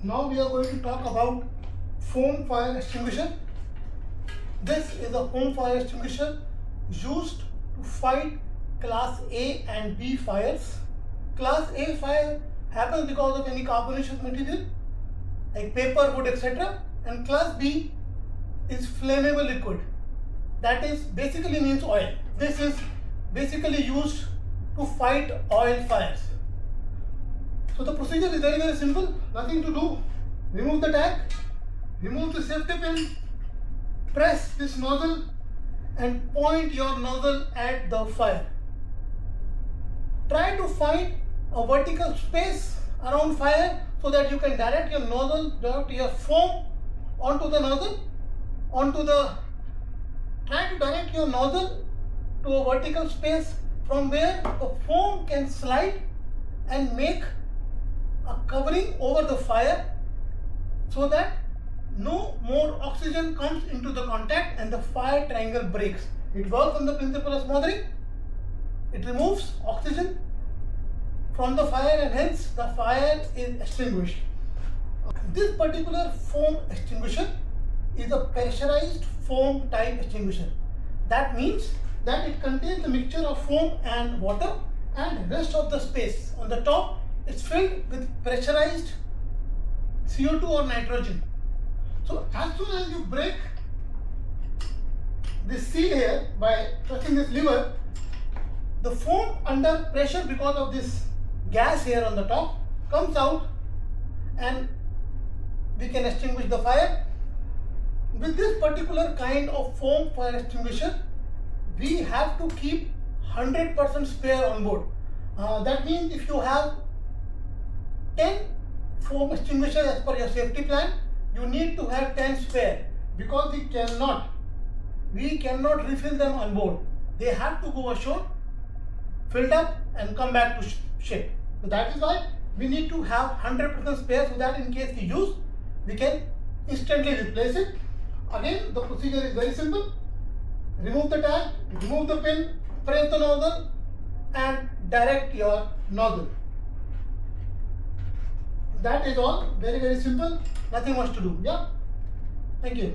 Now we are going to talk about foam fire extinguisher. This is a foam fire extinguisher used to fight class A and B fires. Class A fire happens because of any carbonaceous material like paper, wood, etc. And class B is flammable liquid. That is basically means oil. This is basically used to fight oil fires. So the procedure is very simple, nothing to do. Remove the tag, remove the safety pin, press this nozzle and point your nozzle at the fire. Try to find a vertical space around fire so that you can direct your nozzle, direct your foam onto the nozzle, try to direct your nozzle to a vertical space from where the foam can slide and make a covering over the fire so that no more oxygen comes into the contact and the fire triangle breaks. It works on the principle of smothering. It removes oxygen from the fire and hence the fire is extinguished. This particular foam extinguisher is a pressurized foam type extinguisher. That means that it contains a mixture of foam and water, and rest of the space on the top is filled with pressurized CO2 or nitrogen. So as soon as you break this seal here by pressing this lever, the foam under pressure because of this gas here on the top comes out and we can extinguish the fire. With this particular kind of foam fire extinguisher, we have to keep 100% spare on board. That means if you have 10 foam extinguishers as per your safety plan, you need to have 10 spare because we cannot refill them on board. They have to go ashore, filled up and come back to ship. So that is why we need to have 100% spare so that in case we use, we can instantly replace it. Again, the procedure is very simple. Remove the tag, remove the pin, press the nozzle and direct your nozzle. That is all. Very simple. Nothing much to do. Yeah. Thank you.